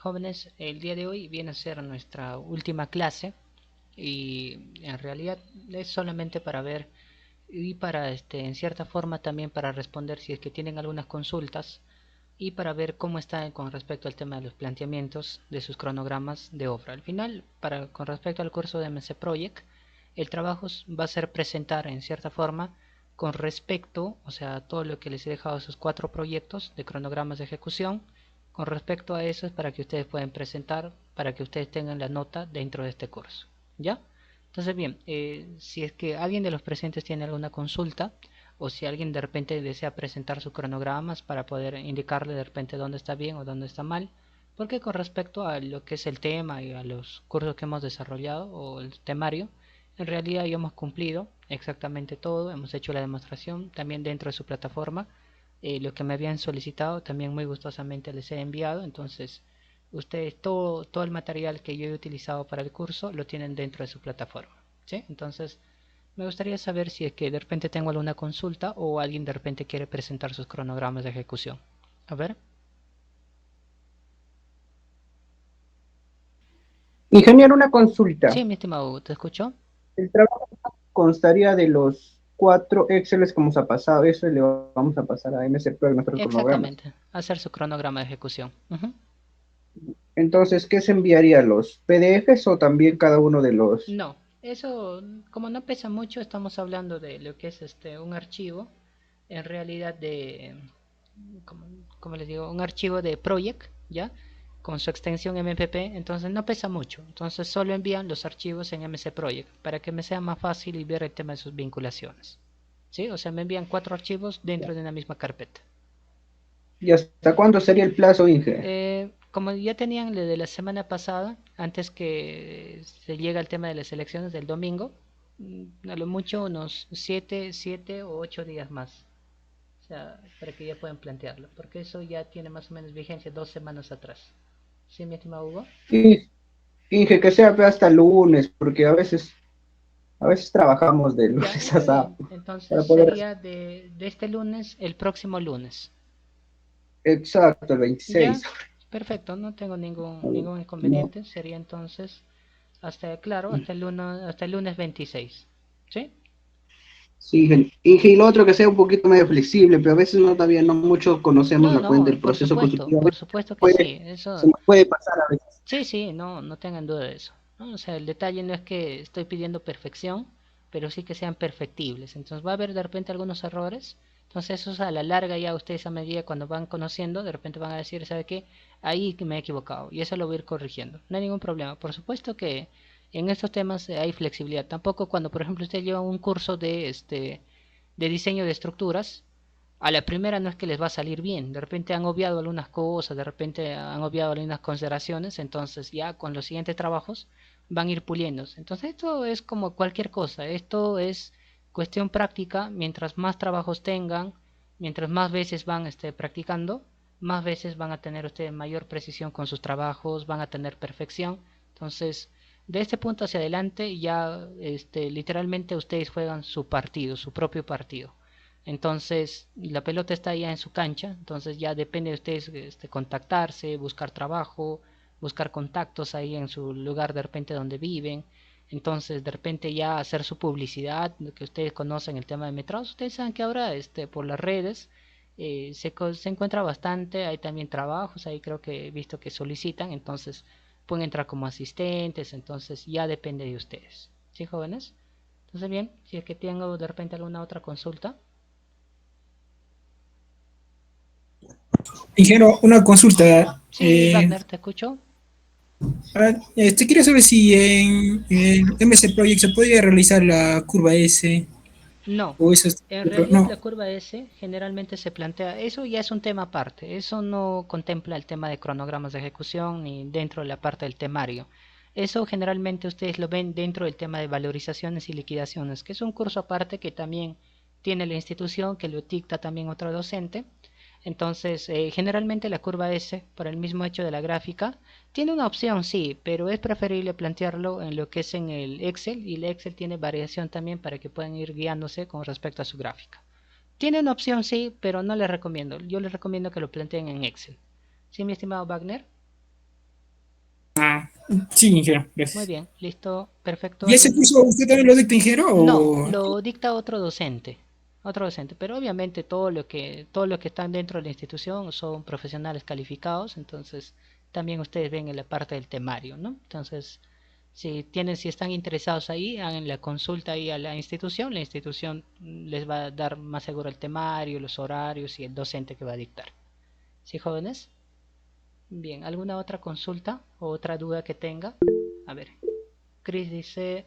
jóvenes, el día de hoy viene a ser nuestra última clase y en realidad es solamente para ver y para en cierta forma también para responder si es que tienen algunas consultas y para ver cómo está con respecto al tema de los planteamientos de sus cronogramas de obra. Al final, con respecto al curso de MC Project, el trabajo va a ser presentar en cierta forma con respecto, o sea, todo lo que les he dejado esos 4 proyectos de cronogramas de ejecución, con respecto a eso es para que ustedes puedan presentar, para que ustedes tengan la nota dentro de este curso. ¿Ya? Entonces, bien, si es que alguien de los presentes tiene alguna consulta, o si alguien de repente desea presentar sus cronogramas para poder indicarle de repente dónde está bien o dónde está mal, porque con respecto a lo que es el tema y a los cursos que hemos desarrollado o el temario, en realidad ya hemos cumplido exactamente todo, hemos hecho la demostración también dentro de su plataforma, lo que me habían solicitado también muy gustosamente les he enviado, entonces ustedes todo el material que yo he utilizado para el curso lo tienen dentro de su plataforma, ¿sí? Entonces me gustaría saber si es que de repente tengo alguna consulta o alguien de repente quiere presentar sus cronogramas de ejecución. A ver. Ingeniero, una consulta. Sí, mi estimado Hugo, ¿te escucho? El trabajo constaría de los 4 Exceles que nos ha pasado. Eso le vamos a pasar a MS Pro nuestros cronogramas. Exactamente, hacer su cronograma de ejecución. Ujú. Entonces, ¿qué se enviaría? ¿Los PDFs o también cada uno de los... No, eso como no pesa mucho, estamos hablando de lo que es un archivo, en realidad de, como, como les digo, un archivo de project, ¿ya? Con su extensión MPP, entonces no pesa mucho, entonces solo envían los archivos en MC Project para que me sea más fácil y ver el tema de sus vinculaciones, ¿sí? O sea, me envían 4 archivos dentro de una misma carpeta. ¿Y hasta cuándo sería el plazo, Inge? Como ya tenían de la semana pasada, antes que se llega al tema de las elecciones del domingo, a lo mucho unos 7 o 8 días más. O sea, para que ya puedan plantearlo, porque eso ya tiene más o menos vigencia 2 semanas atrás. ¿Sí, mi estimado Hugo? Y, Inge, que sea pues, hasta lunes, porque a veces trabajamos de Ya, lunes a está sábado bien. Entonces para poder... sería de este lunes, el próximo lunes. Exacto, el Ya, 26. perfecto, no tengo ningún No, inconveniente. Sería entonces claro, hasta el lunes 26. ¿Sí? sí, y lo otro que sea un poquito medio flexible, pero a veces no todavía no mucho conocemos No, la cuenta no, del proceso constructivo. A veces por supuesto que sí. se Eso, nos puede pasar a veces. sí, sí, no tengan duda de eso. ¿No? O sea, el detalle no es que estoy pidiendo perfección, pero sí que sean perfectibles. Entonces va a haber de repente algunos errores. Entonces eso a la larga ya ustedes a medida cuando van conociendo, de repente van a decir, ¿sabe qué? Ahí que me he equivocado. Y eso lo voy a ir corrigiendo. No hay ningún problema. Por supuesto que en estos temas hay flexibilidad. Tampoco cuando, por ejemplo, usted lleva un curso de diseño de estructuras, a la primera no es que les va a salir bien, de repente han obviado algunas cosas, de repente han obviado algunas consideraciones, entonces ya con los siguientes trabajos van a ir puliéndose. Entonces esto es como cualquier cosa, esto es cuestión práctica, mientras más trabajos tengan, mientras más veces van practicando, más veces van a tener ustedes mayor precisión con sus trabajos, van a tener perfección. Entonces, de este punto hacia adelante ya literalmente ustedes juegan su partido, su propio partido. Entonces, la pelota está ya en su cancha, entonces ya depende de ustedes contactarse, buscar trabajo, buscar contactos ahí en su lugar de repente donde viven. Entonces, de repente ya hacer su publicidad, que ustedes conocen el tema de metrados. Ustedes saben que ahora por las redes se encuentra bastante, hay también trabajos, ahí creo que he visto que solicitan, entonces pueden entrar como asistentes, entonces ya depende de ustedes. ¿Sí, jóvenes? Entonces, bien, si es que tengo de repente alguna otra consulta. Ingeniero, una consulta. Sí, Wagner, te escucho. Quería saber si en MS Project se podría realizar la curva S No, o eso es en otro. realidad la No. curva S generalmente se plantea, eso ya es un tema aparte, eso no contempla el tema de cronogramas de ejecución ni dentro de la parte del temario. Eso generalmente ustedes lo ven dentro del tema de valorizaciones y liquidaciones, que es un curso aparte que también tiene la institución, que lo dicta también otro docente. Entonces, generalmente la curva S, por el mismo hecho de la gráfica, tiene una opción, sí, pero es preferible plantearlo en lo que es en el Excel, y el Excel tiene variación también para que puedan ir guiándose con respecto a su gráfica. Tiene una opción, sí, pero no les recomiendo. Yo les recomiendo que lo planteen en Excel. ¿Sí, mi estimado Wagner? Ah, sí, ingeniero, Muy gracias. bien, listo, perfecto. ¿Y ese curso usted también lo dicta, ingeniero? No, O... lo dicta otro docente, pero obviamente todos los que están dentro de la institución son profesionales calificados, entonces también ustedes ven en la parte del temario, ¿no? Entonces, si están interesados ahí, hagan la consulta ahí a la institución les va a dar más seguro el temario, los horarios y el docente que va a dictar. ¿Sí, jóvenes? Bien, ¿alguna otra consulta o otra duda que tenga? A ver, Chris dice,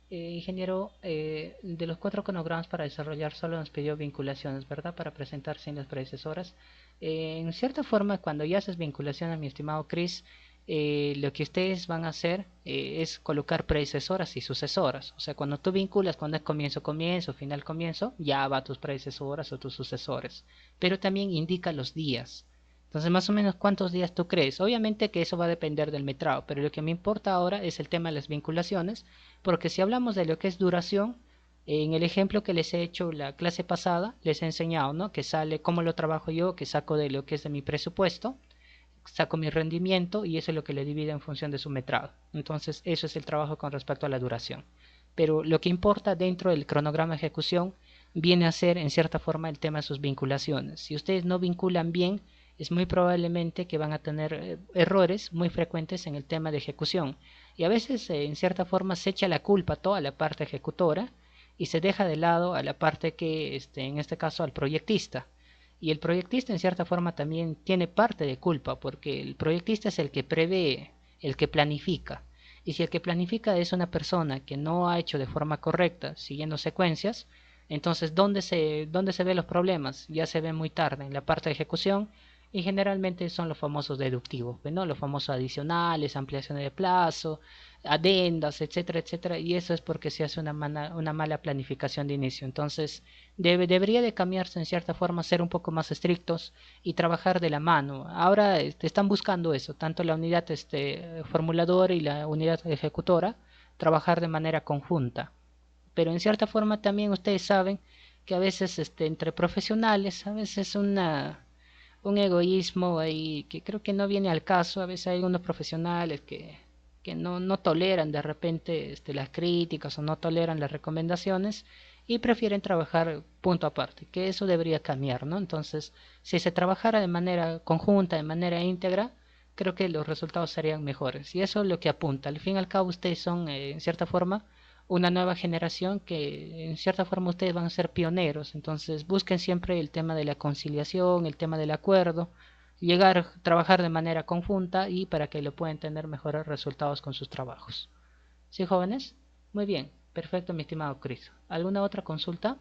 ingeniero, de los cuatro cronogramas para desarrollar solo nos pidió vinculaciones, ¿verdad? Para presentar sin las predecesoras. En cierta forma, cuando ya haces vinculación a mi estimado Chris, lo que ustedes van a hacer es colocar predecesoras y sucesoras. O sea, cuando tú vinculas, cuando es comienzo, comienzo, final, comienzo, ya va tus predecesoras o tus sucesores. Pero también indica los días. Entonces, más o menos, ¿cuántos días tú crees? Obviamente que eso va a depender del metrado, pero lo que me importa ahora es el tema de las vinculaciones, porque si hablamos de lo que es duración, en el ejemplo que les he hecho la clase pasada, les he enseñado, ¿no? Que sale cómo lo trabajo yo, que saco de lo que es de mi presupuesto, saco mi rendimiento y eso es lo que le divido en función de su metrado. Entonces, eso es el trabajo con respecto a la duración. Pero lo que importa dentro del cronograma de ejecución viene a ser en cierta forma el tema de sus vinculaciones. Si ustedes no vinculan bien, es muy probablemente que van a tener errores muy frecuentes en el tema de ejecución. Y a veces, en cierta forma, se echa la culpa a toda la parte ejecutora y se deja de lado a la parte que, en este caso, al proyectista. Y el proyectista en cierta forma también tiene parte de culpa, porque el proyectista es el que prevé, el que planifica. Y si el que planifica es una persona que no ha hecho de forma correcta, siguiendo secuencias, entonces ¿dónde se ven los problemas? Ya se ve muy tarde, en la parte de ejecución, y generalmente son los famosos deductivos, ¿no? Los famosos adicionales, ampliaciones de plazo, adendas, etcétera, etcétera, y eso es porque se hace una mala planificación de inicio. Entonces, debería de cambiarse en cierta forma, ser un poco más estrictos y trabajar de la mano. Ahora están buscando eso, tanto la unidad formuladora y la unidad ejecutora, trabajar de manera conjunta. Pero en cierta forma también ustedes saben que a veces entre profesionales, a veces un egoísmo ahí que creo que no viene al caso. A veces hay algunos profesionales que no toleran de repente las críticas o no toleran las recomendaciones y prefieren trabajar punto aparte, que eso debería cambiar, ¿no? Entonces, si se trabajara de manera conjunta, de manera íntegra, creo que los resultados serían mejores. Y eso es lo que apunta. Al fin y al cabo, ustedes son, en cierta forma, una nueva generación que en cierta forma ustedes van a ser pioneros, entonces busquen siempre el tema de la conciliación, el tema del acuerdo, llegar a trabajar de manera conjunta y para que lo puedan tener mejores resultados con sus trabajos. ¿Sí, jóvenes? Muy bien, perfecto, mi estimado Chris. ¿Alguna otra consulta?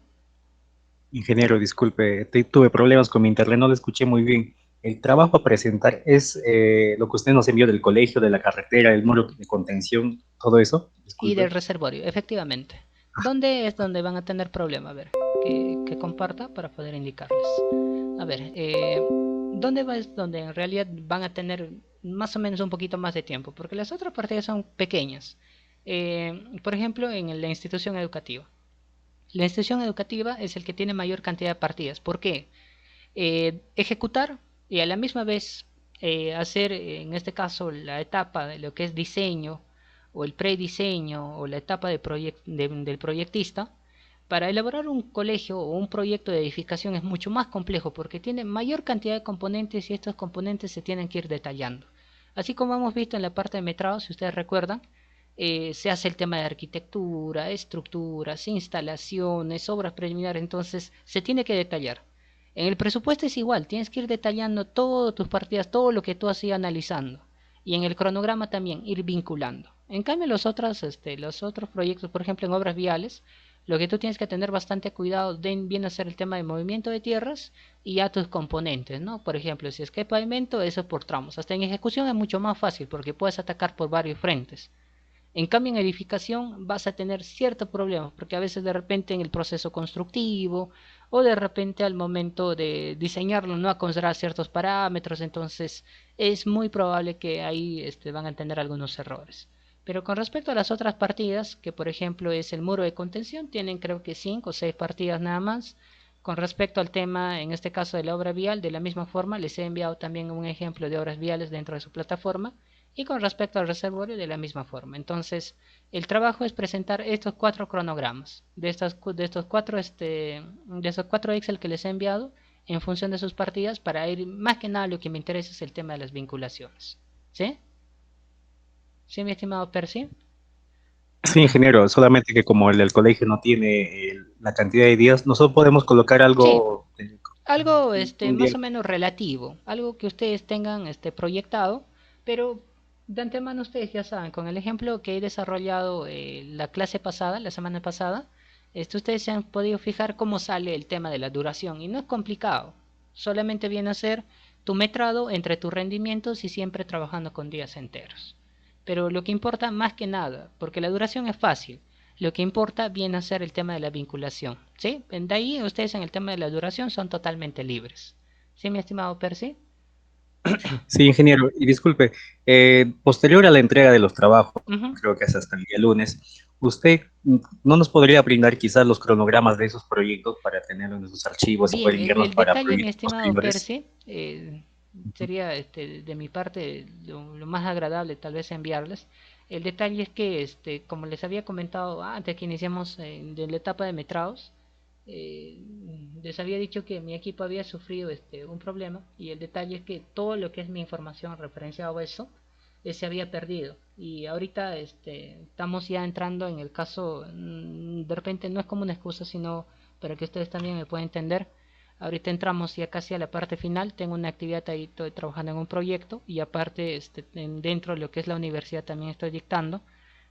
Ingeniero, disculpe, tuve problemas con mi internet, no lo escuché muy bien. El trabajo a presentar es lo que usted nos envió del colegio, de la carretera, el muro de contención, todo eso. Y del Disculpe. reservorio, efectivamente. ¿Dónde es donde van a tener problema? A ver, que comparta para poder indicarles. A ver, ¿dónde es donde en realidad van a tener más o menos un poquito más de tiempo? Porque las otras partidas son pequeñas. Por ejemplo, en la institución educativa. La institución educativa es el que tiene mayor cantidad de partidas. ¿Por qué? Ejecutar y a la misma vez hacer, en este caso, la etapa de lo que es diseño o el prediseño o la etapa del proyectista. Para elaborar un colegio o un proyecto de edificación es mucho más complejo porque tiene mayor cantidad de componentes y estos componentes se tienen que ir detallando. Así como hemos visto en la parte de metrado, si ustedes recuerdan, se hace el tema de arquitectura, estructuras, instalaciones, obras preliminares, entonces se tiene que detallar. En el presupuesto es igual, tienes que ir detallando todas tus partidas, todo lo que tú has ido analizando. Y en el cronograma también ir vinculando. En cambio los otros proyectos, por ejemplo en obras viales, lo que tú tienes que tener bastante cuidado viene a ser el tema de movimiento de tierras y ya tus componentes, ¿no? Por ejemplo, si es que hay pavimento, eso es por tramos. Hasta en ejecución es mucho más fácil porque puedes atacar por varios frentes. En cambio, en edificación vas a tener ciertos problemas, porque a veces de repente en el proceso constructivo o de repente al momento de diseñarlo no ha considerado ciertos parámetros, entonces es muy probable que ahí van a tener algunos errores. Pero con respecto a las otras partidas, que por ejemplo es el muro de contención, tienen creo que 5 o 6 partidas nada más. Con respecto al tema, en este caso de la obra vial, de la misma forma les he enviado también un ejemplo de obras viales dentro de su plataforma y con respecto al reservorio de la misma forma. Entonces, el trabajo es presentar estos 4 cronogramas de estos cuatro Excel que les he enviado en función de sus partidas para ir, más que nada lo que me interesa es el tema de las vinculaciones. ¿Sí? ¿Sí, mi estimado Percy? Sí, ingeniero, solamente que como el del colegio no tiene la cantidad de días, nosotros podemos colocar Sí, algo, algo un día. más o menos relativo, algo que ustedes tengan proyectado, pero de antemano ustedes ya saben, con el ejemplo que he desarrollado la clase pasada, la semana pasada, ustedes se han podido fijar cómo sale el tema de la duración y no es complicado, solamente viene a ser tu metrado entre tus rendimientos y siempre trabajando con días enteros. Pero lo que importa más que nada, porque la duración es fácil, lo que importa viene a ser el tema de la vinculación, ¿sí? De ahí ustedes en el tema de la duración son totalmente libres. ¿Sí, mi estimado Percy? Sí, ingeniero, y disculpe, posterior a la entrega de los trabajos, Ujú. creo que es hasta el día lunes, ¿usted no nos podría brindar quizás los cronogramas de esos proyectos para tenerlos en sus archivos y Bien, poder el enviarnos para detalle, mi proyectos estimado posteriores? Percy, sería de mi parte lo más agradable tal vez enviarles. El detalle es que, como les había comentado antes que iniciamos de la etapa de metrados, eh, les había dicho que mi equipo había sufrido un problema y el detalle es que todo lo que es mi información referenciado a eso se había perdido y ahorita estamos ya entrando en el caso, de repente no es como una excusa sino para que ustedes también me puedan entender. Ahorita entramos ya casi a la parte final, tengo una actividad ahí, estoy trabajando en un proyecto y aparte dentro de lo que es la universidad también estoy dictando,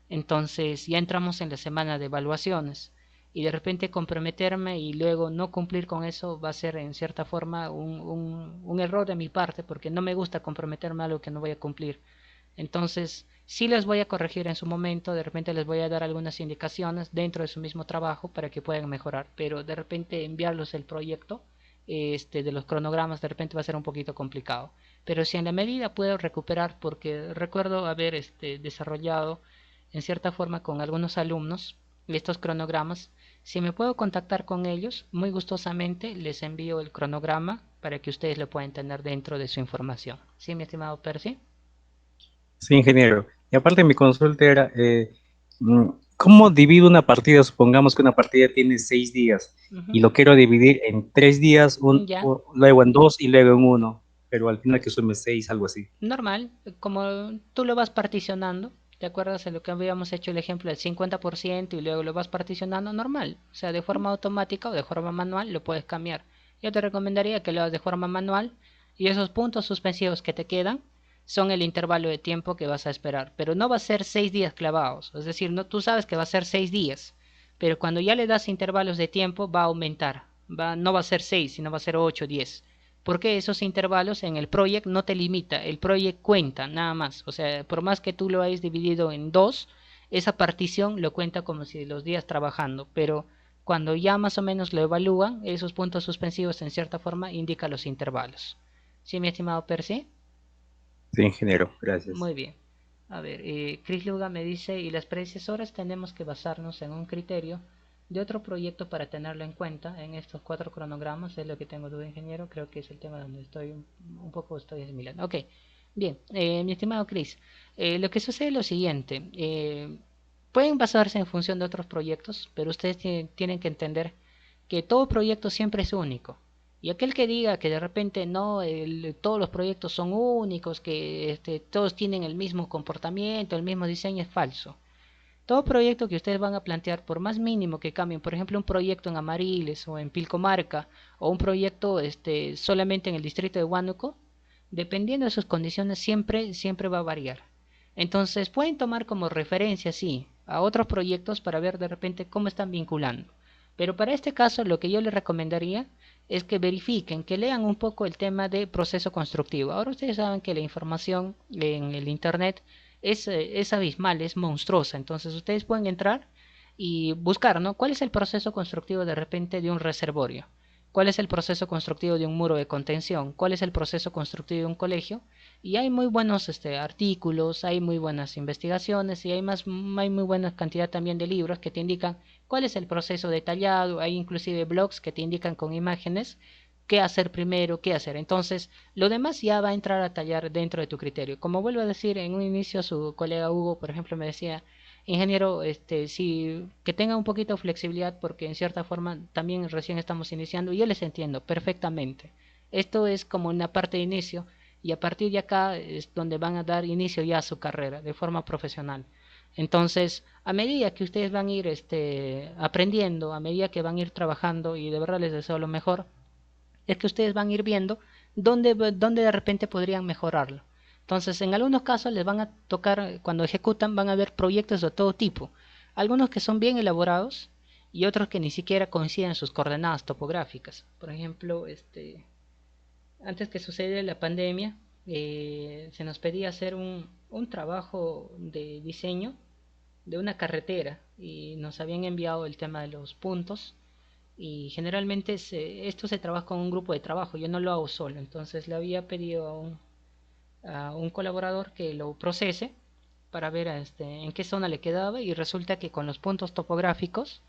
entonces ya entramos en la semana de evaluaciones y de repente comprometerme y luego no cumplir con eso va a ser en cierta forma un error de mi parte porque no me gusta comprometerme a algo que no voy a cumplir. Entonces, sí les voy a corregir en su momento, de repente les voy a dar algunas indicaciones dentro de su mismo trabajo para que puedan mejorar, pero de repente enviarlos el proyecto de los cronogramas de repente va a ser un poquito complicado. Pero si en la medida puedo recuperar, porque recuerdo haber desarrollado en cierta forma con algunos alumnos estos cronogramas, si me puedo contactar con ellos, muy gustosamente les envío el cronograma para que ustedes lo puedan tener dentro de su información. ¿Sí, mi estimado Percy? Sí, ingeniero. Y aparte mi consulta era, mm, ¿cómo divido una partida? Supongamos que una partida tiene 6 días y Ujú. lo quiero dividir en 3 días, Ya, luego en dos y luego en uno, pero al final que sume 6, algo así. normal, como tú lo vas particionando, ¿te acuerdas de lo que habíamos hecho el ejemplo del 50% y luego lo vas particionando? Normal, o sea, de forma automática o de forma manual lo puedes cambiar. Yo te recomendaría que lo hagas de forma manual y esos puntos suspensivos que te quedan son el intervalo de tiempo que vas a esperar, pero no va a ser 6 días clavados, es decir, no, tú sabes que va a ser 6 días, pero cuando ya le das intervalos de tiempo va a aumentar, no va a ser 6, sino va a ser 8, 10. Porque esos intervalos en el project no te limita, el project cuenta nada más. O sea, por más que tú lo hayas dividido en dos, esa partición lo cuenta como si los días trabajando. Pero cuando ya más o menos lo evalúan, esos puntos suspensivos en cierta forma indican los intervalos. ¿Sí, mi estimado Percy? Sí, ingeniero, gracias. Muy bien. A ver, Chris Luga me dice, y las predecesoras tenemos que basarnos en un criterio de otro proyecto para tenerlo en cuenta en estos 4 cronogramas, es lo que tengo duda, ingeniero, creo que es el tema donde estoy un poco estoy asimilando. Ok, bien, mi estimado Chris, lo que sucede es lo siguiente, pueden basarse en función de otros proyectos, pero ustedes tienen que entender que todo proyecto siempre es único. Y aquel que diga que de repente no, todos los proyectos son únicos, que todos tienen el mismo comportamiento, el mismo diseño, es falso. Todo proyecto que ustedes van a plantear, por más mínimo que cambien, por ejemplo un proyecto en Amariles o en Pilcomarca, o un proyecto solamente en el distrito de Huánuco, dependiendo de sus condiciones siempre va a variar. Entonces pueden tomar como referencia, sí, a otros proyectos para ver de repente cómo están vinculando. Pero para este caso lo que yo les recomendaría es que verifiquen, que lean un poco el tema de proceso constructivo. Ahora ustedes saben que la información en el Internet es abismal, es monstruosa. Entonces ustedes pueden entrar y buscar, ¿no? ¿Cuál es el proceso constructivo de repente de un reservorio? ¿Cuál es el proceso constructivo de un muro de contención? ¿Cuál es el proceso constructivo de un colegio? Y hay muy buenos artículos, hay muy buenas investigaciones y hay muy buena cantidad también de libros que te indican cuál es el proceso detallado. Hay inclusive blogs que te indican con imágenes qué hacer primero, qué hacer. Entonces, lo demás ya va a entrar a tallar dentro de tu criterio. Como vuelvo a decir, en un inicio su colega Hugo, por ejemplo, me decía, ingeniero, sí, que tenga un poquito de flexibilidad porque en cierta forma también recién estamos iniciando y yo les entiendo perfectamente. Esto es como una parte de inicio y a partir de acá es donde van a dar inicio ya a su carrera de forma profesional. Entonces, a medida que ustedes van a ir aprendiendo, a medida que van a ir trabajando, y de verdad les deseo lo mejor, es que ustedes van a ir viendo dónde de repente podrían mejorarlo. Entonces, en algunos casos les van a tocar, cuando ejecutan, van a ver proyectos de todo tipo. Algunos que son bien elaborados y otros que ni siquiera coinciden en sus coordenadas topográficas. Por ejemplo, antes que sucediera la pandemia, se nos pedía hacer un trabajo de diseño de una carretera y nos habían enviado el tema de los puntos y generalmente esto se trabaja con un grupo de trabajo, yo no lo hago solo, entonces le había pedido a un colaborador que lo procese para ver en qué zona le quedaba y resulta que con los puntos topográficos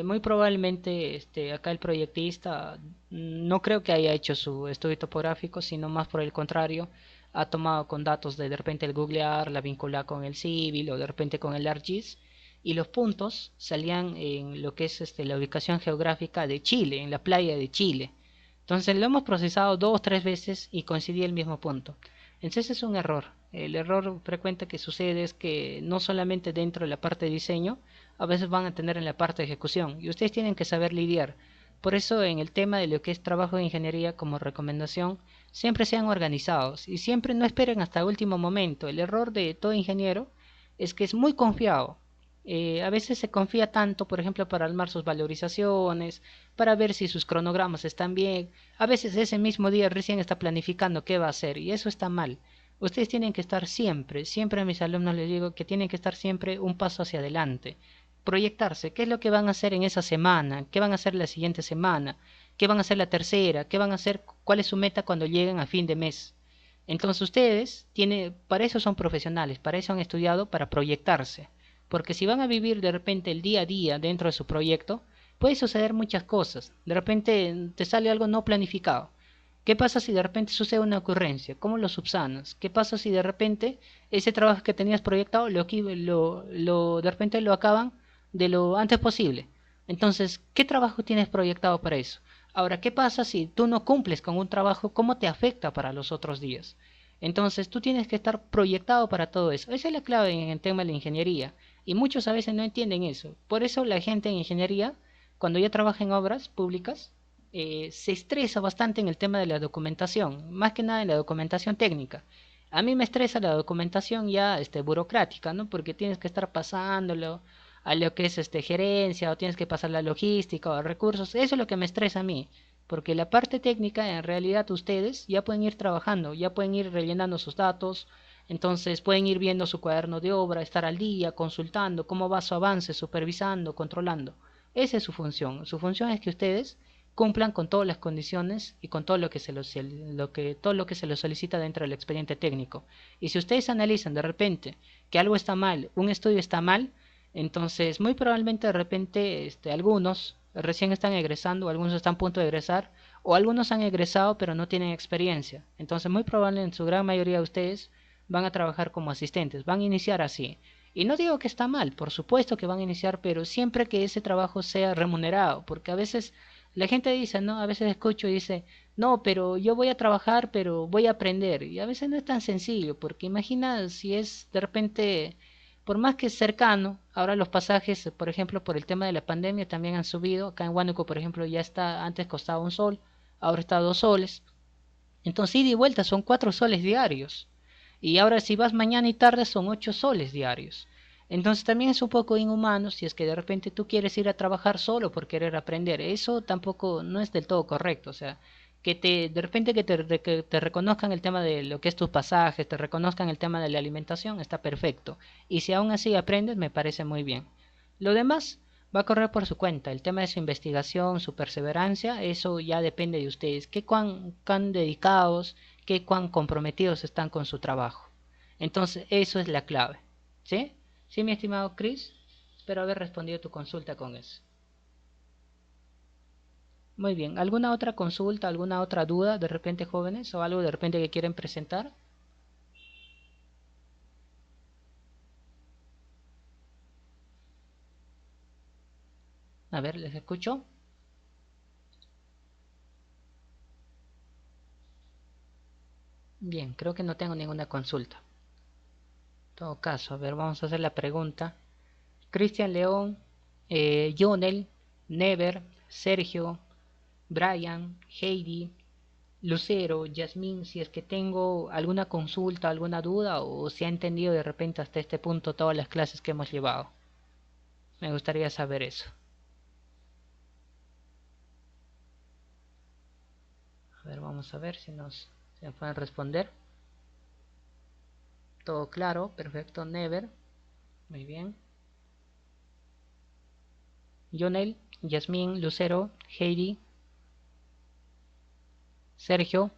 muy probablemente acá el proyectista no creo que haya hecho su estudio topográfico, sino más por el contrario, ha tomado con datos de repente el Google Earth, la vincula con el Civil o de repente con el ArcGIS y los puntos salían en lo que es la ubicación geográfica de Chile, en la playa de Chile. Entonces lo hemos procesado 2 o 3 veces y coincidía el mismo punto. Entonces es un error. El error frecuente que sucede es que no solamente dentro de la parte de diseño, a veces van a tener en la parte de ejecución y ustedes tienen que saber lidiar. Por eso en el tema de lo que es trabajo de ingeniería como recomendación, siempre sean organizados y siempre no esperen hasta el último momento. El error de todo ingeniero es que es muy confiado. A veces se confía tanto, por ejemplo, para armar sus valorizaciones, para ver si sus cronogramas están bien. A veces ese mismo día recién está planificando qué va a hacer y eso está mal. Ustedes tienen que estar siempre, siempre a mis alumnos les digo que tienen que estar siempre un paso hacia adelante. Proyectarse, qué es lo que van a hacer en esa semana, qué van a hacer la siguiente semana, qué van a hacer la tercera, qué van a hacer, cuál es su meta cuando lleguen a fin de mes. Entonces ustedes para eso son profesionales, para eso han estudiado, para proyectarse. Porque si van a vivir de repente el día a día dentro de su proyecto, puede suceder muchas cosas. De repente te sale algo no planificado. ¿Qué pasa si de repente sucede una ocurrencia? ¿Cómo lo subsanas? ¿Qué pasa si de repente ese trabajo que tenías proyectado de repente lo acaban de lo antes posible? Entonces, ¿qué trabajo tienes proyectado para eso? Ahora, ¿qué pasa si tú no cumples con un trabajo? ¿Cómo te afecta para los otros días? Entonces, tú tienes que estar proyectado para todo eso. Esa es la clave en el tema de la ingeniería. Y muchos a veces no entienden eso. Por eso la gente en ingeniería, cuando ya trabaja en obras públicas, se estresa bastante en el tema de la documentación, más que nada en la documentación técnica. A mí me estresa la documentación ya burocrática, ¿no? Porque tienes que estar pasándolo a lo que es gerencia, o tienes que pasar la logística o recursos. Eso es lo que me estresa a mí, porque la parte técnica en realidad ustedes ya pueden ir trabajando, ya pueden ir rellenando sus datos, entonces pueden ir viendo su cuaderno de obra, estar al día, consultando cómo va su avance, supervisando, controlando. Esa es su función. Su función es que ustedes cumplan con todas las condiciones y con todo lo que todo lo que se les solicita dentro del expediente técnico. Y si ustedes analizan de repente que algo está mal, un estudio está mal, entonces muy probablemente de repente algunos recién están egresando, algunos están a punto de egresar, o algunos han egresado pero no tienen experiencia. Entonces muy probable en su gran mayoría de ustedes van a trabajar como asistentes, van a iniciar así. Y no digo que está mal, por supuesto que van a iniciar, pero siempre que ese trabajo sea remunerado, porque a veces la gente dice, ¿no? A veces escucho y dice, no, pero yo voy a trabajar, pero voy a aprender. Y a veces no es tan sencillo, porque imagina si es de repente, por más que es cercano, ahora los pasajes, por ejemplo, por el tema de la pandemia también han subido. Acá en Huánuco, por ejemplo, ya está, antes costaba 1 sol, ahora está 2 soles. Entonces, ida y vuelta son 4 soles diarios. Y ahora si vas mañana y tarde son 8 soles diarios. Entonces también es un poco inhumano si es que de repente tú quieres ir a trabajar solo por querer aprender. Eso tampoco no es del todo correcto. O sea, de repente que te reconozcan el tema de lo que es tus pasajes, te reconozcan el tema de la alimentación, está perfecto. Y si aún así aprendes, me parece muy bien. Lo demás va a correr por su cuenta. El tema de su investigación, su perseverancia, eso ya depende de ustedes. Qué cuán dedicados, qué cuán comprometidos están con su trabajo. Entonces, eso es la clave. ¿Sí? ¿Sí, mi estimado Chris? espero haber respondido tu consulta con eso. Muy bien, ¿alguna otra consulta, alguna otra duda de repente, jóvenes, o algo de repente que quieren presentar? A ver, les escucho. Bien, creo que no tengo ninguna consulta. En todo caso, a ver, vamos a hacer la pregunta. Cristian León, Jonel, Never, Sergio, Brian, Heidi, Lucero, Yasmín, si es que tengo alguna consulta, alguna duda, o si ha entendido de repente hasta este punto todas las clases que hemos llevado. Me gustaría saber eso. A ver, vamos a ver si nos pueden responder. Todo claro, perfecto, Never. Muy bien. Jonel, Yasmín, Lucero, Heidi, Sergio.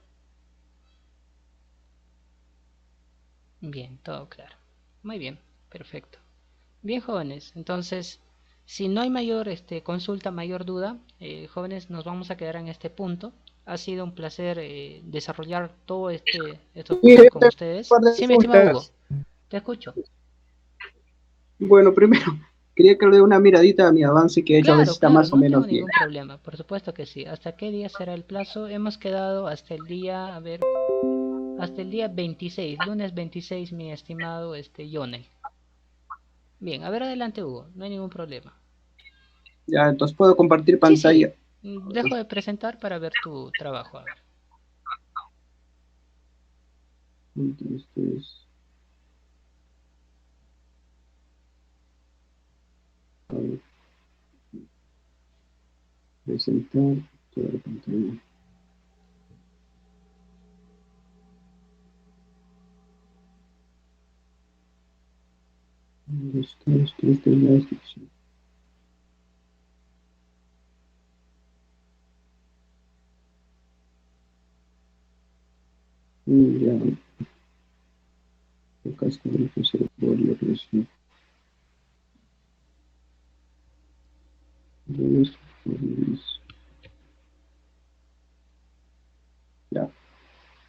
Bien, todo claro. Muy bien, perfecto. Bien, jóvenes, entonces, si no hay mayor consulta, mayor duda, jóvenes, nos vamos a quedar en este punto. Ha sido un placer desarrollar todo estos Sí, puntos yo con tengo ustedes. un par de Sí, mi estimado Hugo, consultas. te escucho. Bueno, primero, quería que le dé una miradita a mi avance que he hecho, a ver si Claro, está claro, más o no tengo menos bien. ningún problema, por supuesto que sí. ¿Hasta qué día será el plazo? Hemos quedado hasta el día, a ver, hasta el día 26, lunes 26, mi estimado Jonel. Bien, a ver, adelante Hugo, no hay ningún problema. Ya, entonces puedo compartir Sí, sí, pantalla. dejo de presentar para ver tu trabajo, a ver. Entonces, a ver, presentar toda la pantalla. Esta es la descripción. Y ya, acá está el observatorio, presión. Ya.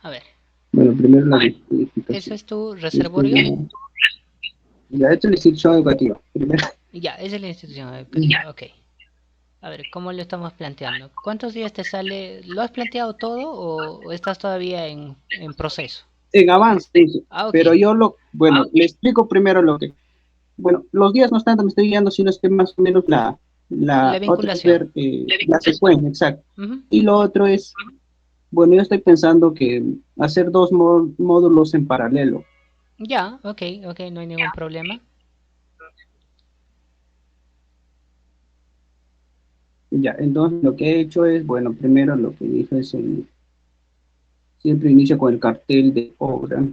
A ver, Bueno, primero la ¿eso identificación. es tu Esto reservorio? ya, esta es la institución educativa. Primero, Ya, esa es la institución educativa, ok. A ver, ¿cómo lo estamos planteando? ¿Cuántos días te sale? ¿Lo has planteado todo o estás todavía en proceso? en avance, dice, Ah, ok. pero bueno, le explico primero bueno, los días no tanto me estoy guiando, sino es que más o menos La otra es vinculación. ver la secuencia, exacto. Ujú. Y lo otro es, bueno, yo estoy pensando que hacer dos módulos en paralelo. Ya, ok, ok, no hay ningún problema. Ya, entonces lo que he hecho es, bueno, primero lo que dije es, siempre inicio con el cartel de obra,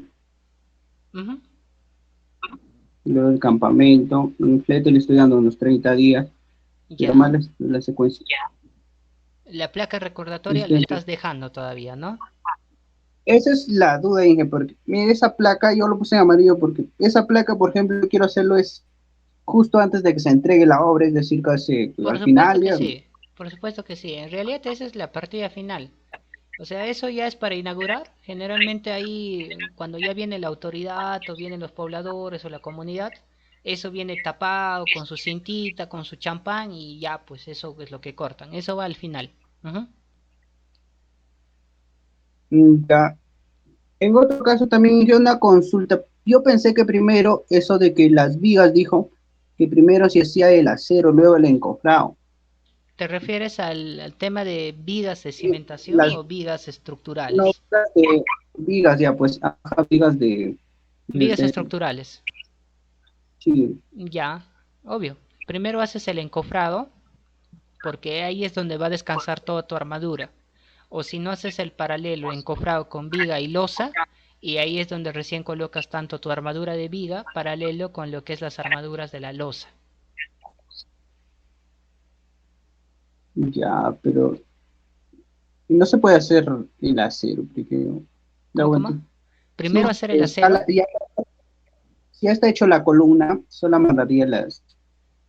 Ujú. luego el campamento, un flete le estoy dando unos 30 días, pero Ya. más la secuencia. La placa recordatoria la Este, estás dejando todavía, ¿no? esa es la duda, Inge, porque mire, esa placa yo lo puse en amarillo porque esa placa, por ejemplo, yo quiero hacerlo es justo antes de que se entregue la obra, es decir, casi Por al supuesto final, que ya. sí. Por supuesto que sí. En realidad esa es la partida final. O sea, eso ya es para inaugurar. Generalmente ahí, cuando ya viene la autoridad o vienen los pobladores o la comunidad, eso viene tapado con su cintita, con su champán y ya, pues eso es lo que cortan. Eso va al final. Ujú. Ya. En otro caso también hice una consulta. Yo pensé que primero eso de que las vigas dijo que primero se hacía el acero, luego el encofrado. ¿Te refieres al tema de vigas de Y cimentación las o vigas no, estructurales? vigas ya, pues, ajá, vigas Vigas de estructurales. sí, Ya, obvio. Primero haces el encofrado, porque ahí es donde va a descansar toda tu armadura. O si no haces el paralelo encofrado con viga y losa, y ahí es donde recién colocas tanto tu armadura de viga paralelo con lo que es las armaduras de la losa. ya, pero no se puede hacer el acero, porque da ¿Cómo, vuelta. cómo? Si Primero hacer el está acero. ya, si ya está hecho la columna, solo mandaría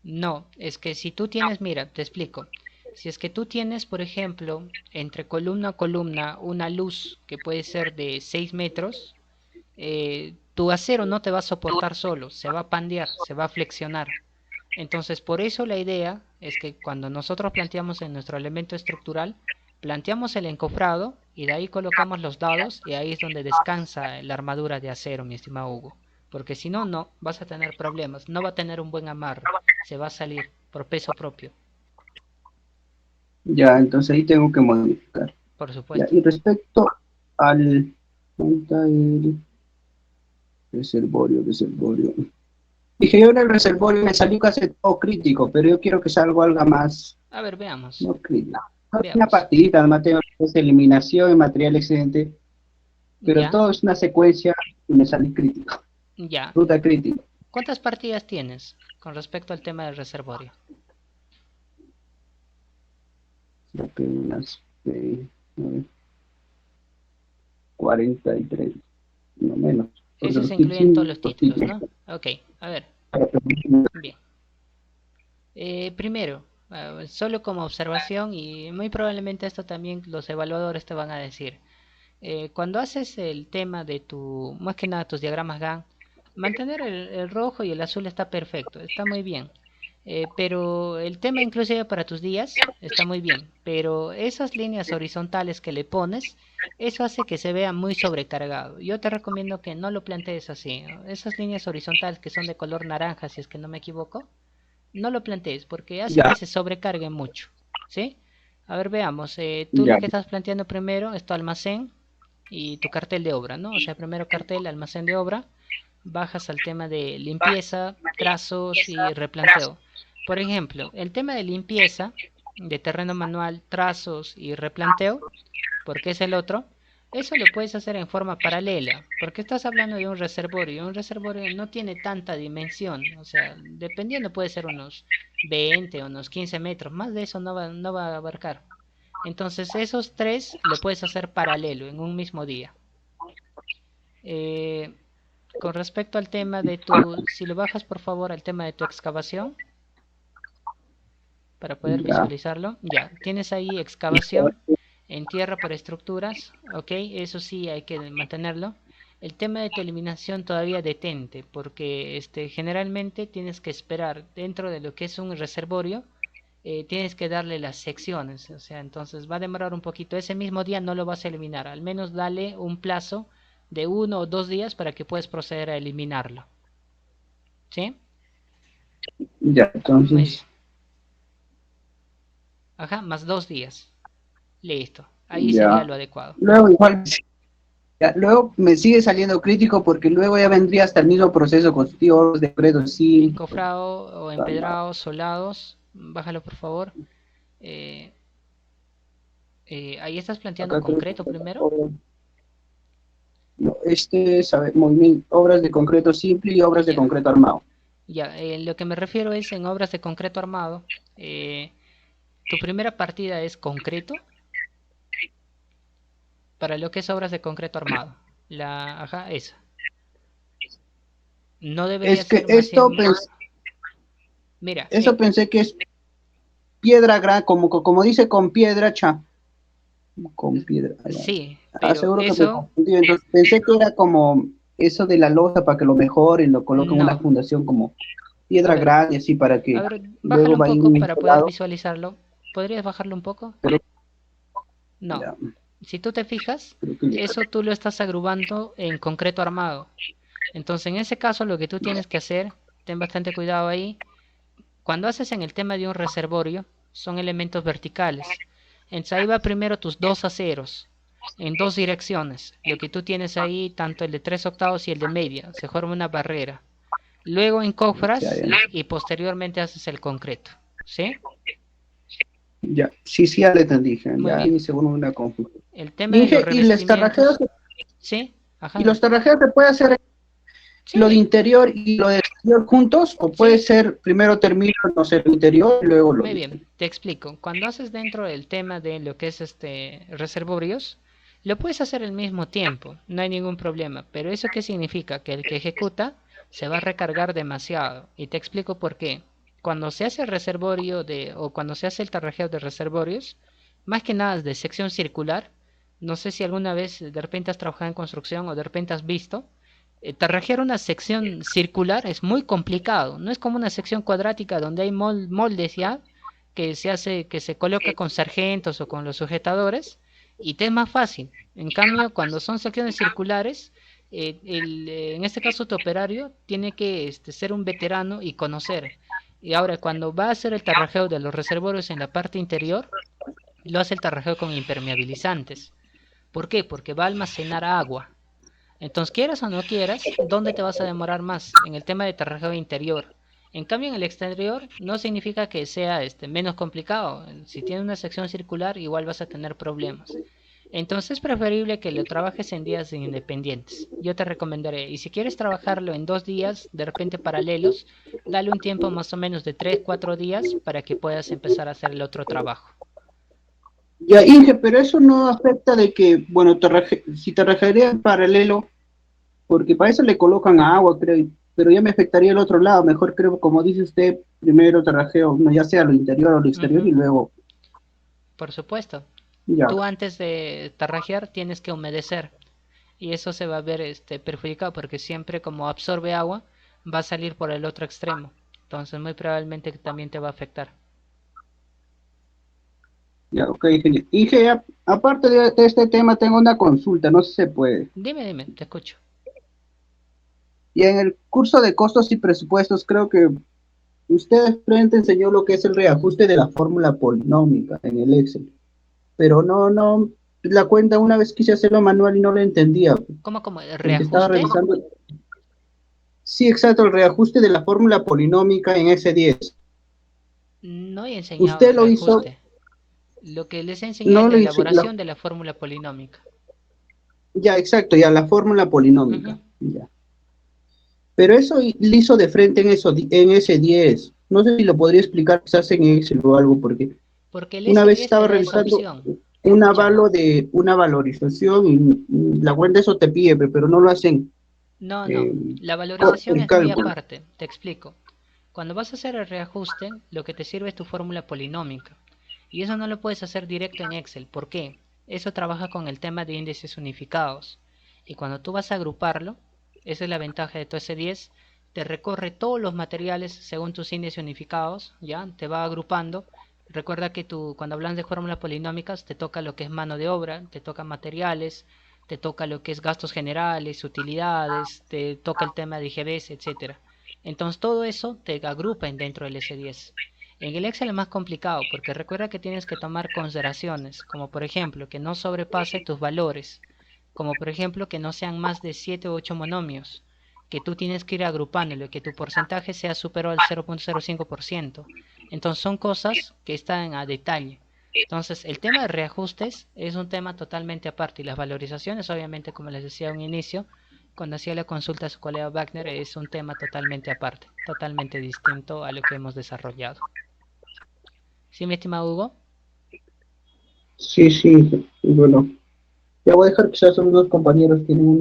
No, es que si tú tienes, mira, te explico. Si es que tú tienes, por ejemplo, entre columna a columna una luz que puede ser de 6 metros, tu acero no te va a soportar solo, se va a pandear, se va a flexionar. Entonces, por eso la idea es que cuando nosotros planteamos en nuestro elemento estructural, planteamos el encofrado y de ahí colocamos los dados y ahí es donde descansa la armadura de acero, mi estimado Hugo. Porque si no, no, vas a tener problemas, no va a tener un buen amarre, se va a salir por peso propio, Ya, entonces ahí tengo que modificar. por Ya, supuesto. y respecto al... ¿dónde está el reservorio? Dije yo en el reservorio me salió casi todo crítico, pero yo quiero que salga algo más, A ver, veamos, no crítico. Una veamos. partidita, además tengo que hacer eliminación y material excedente, pero Ya, todo es una secuencia y me sale crítico, ya. ruta crítica. ¿Cuántas partidas tienes con respecto al tema del reservorio? Creo que unas 43, no menos. Porque Eso se los incluye en todos los los títulos, títulos. ¿no? Ok, a ver, bien. Primero, solo como observación y muy probablemente esto también los evaluadores te van a decir. Cuando haces el tema de tu, más que nada tus diagramas GAN, mantener el rojo y el azul está perfecto, está muy bien. Pero el tema inclusive para tus días está muy bien, pero esas líneas horizontales que le pones, eso hace que se vea muy sobrecargado. Yo te recomiendo que no lo plantees así, ¿no? Esas líneas horizontales que son de color naranja, si es que no me equivoco, no lo plantees porque hace que Ya, se sobrecargue mucho, ¿sí? A ver, veamos, tú lo ya, que estás planteando primero es tu almacén y tu cartel de obra, ¿no? O sea, primero cartel, almacén de obra, bajas al tema de limpieza, trazos y replanteo. Por ejemplo, el tema de limpieza, de terreno manual, trazos y replanteo, porque es el otro, eso lo puedes hacer en forma paralela, porque estás hablando de un reservorio, y un reservorio no tiene tanta dimensión, o sea, dependiendo puede ser unos 20, unos 15 metros, más de eso no va a abarcar. Entonces esos tres lo puedes hacer paralelo en un mismo día. Eh, con respecto al tema de tu, si lo bajas por favor al tema de tu excavación, para poder ya. visualizarlo, ya, tienes ahí excavación en tierra para estructuras, ok, eso sí hay que mantenerlo. El tema de tu eliminación todavía detente, porque generalmente tienes que esperar dentro de lo que es un reservorio, tienes que darle las secciones, o sea, entonces va a demorar un poquito. Ese mismo día no lo vas a eliminar, al menos dale un plazo de 1 o 2 días para que puedas proceder a eliminarlo. ¿Sí? Ya, Muy bien. entonces, Ajá, más 2 días. Listo. Ahí sería ya. lo adecuado. Luego igual, ya, luego me sigue saliendo crítico porque luego ya vendría hasta el mismo proceso constructivo de Credo, sí. Encofrado o empedrados, solados. Bájalo por favor. Eh, ahí estás planteando Acá creo concreto que primero. no, este es, a ver, obras de concreto simple y obras de Ya. concreto armado. Ya. Lo que me refiero es en obras de concreto armado. Tu primera partida es concreto para lo que es obras de concreto armado. Ajá, esa. No debería Es que ser más, mira, eso pensé que es piedra grande, como dice con piedra, con piedra. sí, pero Aseguro que me eso confundí. Entonces pensé que era como eso de la losa para que lo mejoren, lo coloquen en una no. fundación como A piedra ver, grande, así para a que ver, bájalo luego un va poco in para poder instalado. visualizarlo. ¿Podrías bajarlo un poco? Pero No. ya, Si tú te fijas, creo que eso tú lo estás agrupando en concreto armado. Entonces, en ese caso, lo que tú tienes que hacer, ten bastante cuidado ahí. Cuando haces en el tema de un reservorio, son elementos verticales. Entonces, ahí va primero tus dos aceros, en dos direcciones. Lo que tú tienes ahí, tanto el de 3/8 y el de media, se forma una barrera. Luego ya, encofras ya. y posteriormente haces el concreto. ¿Sí? Ya, sí, sí, ya le entendí, Muy ya bien. mi segundo una confusión. El tema de los Dije, revestimientos, ¿sí? y Ajá, los tarrajeros se puede hacer lo de sí, interior y lo de exterior juntos, o puede sí, ser primero termino, no sé, lo interior y luego lo muy de bien, exterior. te explico. Cuando haces dentro del tema de lo que es reservorios, lo puedes hacer al mismo tiempo, no hay ningún problema. Pero ¿eso qué significa? Que el que ejecuta se va a recargar demasiado. Y te explico por qué. cuando se hace el reservorio o cuando se hace el tarrajeo de reservorios, más que nada de sección circular, no sé si alguna vez de repente has trabajado en construcción o de repente has visto, tarrajear una sección circular es muy complicado, no es como una sección cuadrática donde hay moldes ya, que se hace, que se coloca con sargentos o con los sujetadores, y te es más fácil. En cambio, cuando son secciones circulares, en este caso tu operario tiene que ser un veterano y conocer. Y ahora, cuando va a hacer el tarrajeo de los reservorios en la parte interior, lo hace el tarrajeo con impermeabilizantes. ¿Por qué? Porque va a almacenar agua. Entonces, quieras o no quieras, ¿dónde te vas a demorar más? En el tema de tarrajeo interior. En cambio, en el exterior no significa que sea menos complicado. Si tienes una sección circular, igual vas a tener problemas. Entonces es preferible que lo trabajes en días independientes. Yo te recomendaré, y si quieres trabajarlo en 2 días, de repente paralelos, dale un tiempo más o menos de 3, 4 días para que puedas empezar a hacer el otro trabajo. Ya, Inge, pero eso no afecta de que, bueno, si te rajaría en paralelo, porque para eso le colocan agua, creo, pero ya me afectaría el otro lado. Mejor creo, como dice usted, primero tarrajeo, no, ya sea lo interior o lo exterior, y luego, Por supuesto. ya. Tú antes de tarrajear tienes que humedecer. Y eso se va a ver perjudicado porque siempre como absorbe agua, va a salir por el otro extremo. Entonces muy probablemente que también te va a afectar. Ya, ok, genial. Inge, aparte de este tema, tengo una consulta, no sé si se puede. Dime, te escucho. Y en el curso de costos y presupuestos, creo que usted frente enseñó lo que es el reajuste de la fórmula polinómica en el Excel, pero no, la cuenta una vez quise hacerlo manual y no lo entendía, ¿Cómo? ¿El porque estaba reajuste? revisando. Sí, exacto, el reajuste de la fórmula polinómica en S10. No he enseñado Usted el lo hizo, reajuste. Lo que les he enseñado es no la lo hizo, elaboración de la fórmula polinómica. ya, exacto, ya, la fórmula Ujú. polinómica, ya. Pero eso lo hizo de frente en S10. No sé si lo podría explicar quizás en Excel o algo, porque Porque el una vez S10 te estaba da esa revisando opción. un Escúchame. avalo de una valorización y la cuenta eso te pide, pero no lo hacen No. eh, La por valorización el es muy cálculo. aparte. Te explico. Cuando vas a hacer el reajuste, lo que te sirve es tu fórmula polinómica. Y eso no lo puedes hacer directo en Excel. ¿Por qué? Eso trabaja con el tema de índices unificados. Y cuando tú vas a agruparlo, esa es la ventaja de tu S10, te recorre todos los materiales según tus índices unificados, ¿ya? Te va agrupando. Recuerda que cuando hablas de fórmulas polinómicas, te toca lo que es mano de obra, te toca materiales, te toca lo que es gastos generales, utilidades, te toca el tema de IGBs, etcétera. Entonces todo eso te agrupa dentro del S10. En el Excel es más complicado porque recuerda que tienes que tomar consideraciones, como por ejemplo que no sobrepase tus valores, como por ejemplo que no sean más de 7 u 8 monomios, que tú tienes que ir agrupándolo y que tu porcentaje sea superior al 0.05%. Entonces son cosas que están a detalle. Entonces el tema de reajustes es un tema totalmente aparte y las valorizaciones obviamente como les decía a un inicio, cuando hacía la consulta a su colega Wagner es un tema totalmente aparte, totalmente distinto a lo que hemos desarrollado. ¿Sí, mi estimado Hugo? Sí, sí, y bueno, ya voy a dejar quizás unos compañeros tienen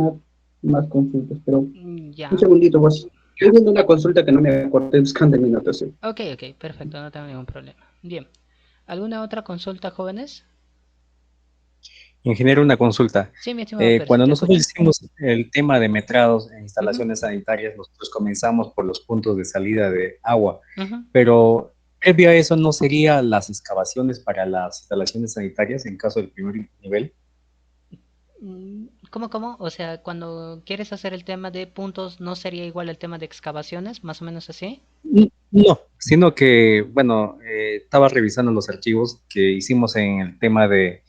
más consultas, pero un Ya. segundito, pues. Estoy viendo una consulta que no me acordé buscando en mi notación. Ok, perfecto, no tengo ningún problema. Bien. ¿Alguna otra consulta, jóvenes? Ingeniero, una consulta. Sí, mi estimado Percy, Cuando te nosotros escucho. hicimos el tema de metrados en Ujú, instalaciones sanitarias, nosotros comenzamos por los puntos de salida de agua, ujú. pero previo a eso no sería las excavaciones para las instalaciones sanitarias en caso del primer nivel. ¿Cómo? O sea, cuando quieres hacer el tema de puntos, ¿no sería igual el tema de excavaciones? ¿Más o menos así? No, sino que, bueno, estaba revisando los archivos que hicimos en el tema de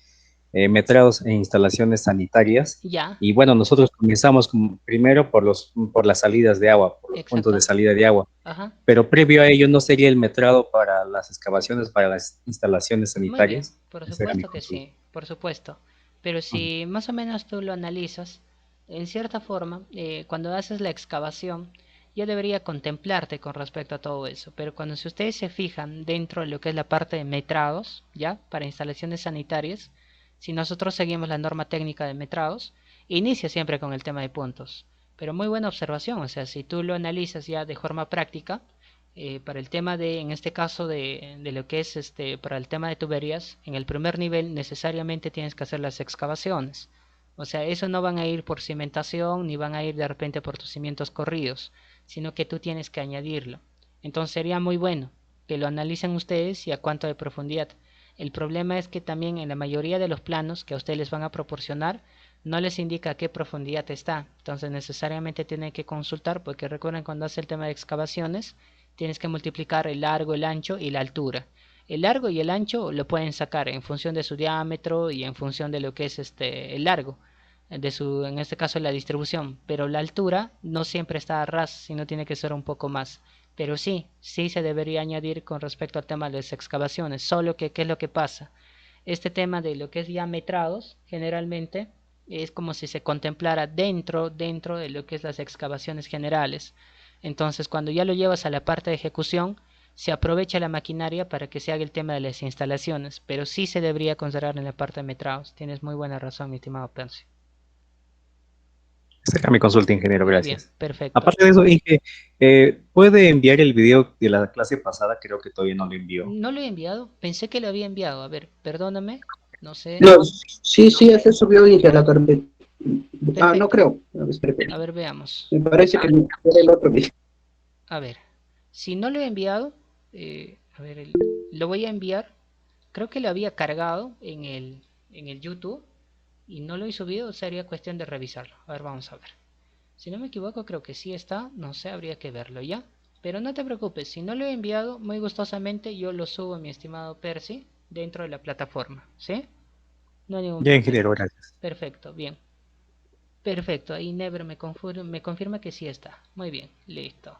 metrados e instalaciones sanitarias. Ya, Y bueno, nosotros comenzamos primero por las salidas de agua, por los puntos de exacto. salida de agua. Ajá. Pero previo a ello no sería el metrado para las excavaciones, para las instalaciones Muy bien, sanitarias. por Esa era mi supuesto que consulta. sí, por supuesto. Pero Ujú. si más o menos tú lo analizas, en cierta forma, cuando haces la excavación, ya debería contemplarte con respecto a todo eso. Pero cuando si ustedes se fijan dentro de lo que es la parte de metrados, ya, para instalaciones sanitarias, si nosotros seguimos la norma técnica de metrados, inicia siempre con el tema de puntos. Pero muy buena observación, o sea, si tú lo analizas ya de forma práctica, para el tema de, en este caso de lo que es para el tema de tuberías, en el primer nivel necesariamente tienes que hacer las excavaciones. O sea, eso no van a ir por cimentación ni van a ir de repente por tus cimientos corridos, sino que tú tienes que añadirlo. Entonces sería muy bueno que lo analicen ustedes y a cuánto de profundidad. El problema es que también en la mayoría de los planos que a ustedes les van a proporcionar no les indica a qué profundidad está. Entonces necesariamente tienen que consultar porque recuerden cuando hace el tema de excavaciones tienes que multiplicar el largo, el ancho y la altura. El largo y el ancho lo pueden sacar en función de su diámetro y en función de lo que es el largo de su, en este caso la distribución, pero la altura no siempre está a ras, sino tiene que ser un poco más. Pero sí, sí se debería añadir con respecto al tema de las excavaciones, solo que ¿qué es lo que pasa? Este tema de lo que es ya metrados, generalmente es como si se contemplara dentro de lo que es las excavaciones generales. Entonces, cuando ya lo llevas a la parte de ejecución, se aprovecha la maquinaria para que se haga el tema de las instalaciones, pero sí se debería considerar en la parte de metrados. Tienes muy buena razón, mi estimado Percy. Esa era mi consulta, ingeniero, Muy bien, gracias. perfecto. Aparte de eso, Inge, ¿puede enviar el video de la clase pasada? Creo que todavía no lo envió. No lo he enviado, pensé que lo había enviado. A ver, perdóname, no sé. No, sí, sí, ya se subió Inge a la carpeta. Ah, no Perfecto. creo. A ver, espere, A ver, veamos. me parece que era el otro video. A ver, si no lo he enviado, a ver, lo voy a enviar. Creo que lo había cargado en el YouTube y no lo he subido, sería cuestión de revisarlo. A ver, vamos a ver. Si no me equivoco, creo que sí está, no sé, habría que verlo ya. Pero no te preocupes, si no lo he enviado, muy gustosamente yo lo subo, mi estimado Percy, dentro de la plataforma, ¿sí? No hay ningún Ya, problema. ingeniero, gracias. Perfecto, bien. Perfecto, ahí Never me confirma que sí está. Muy bien, listo.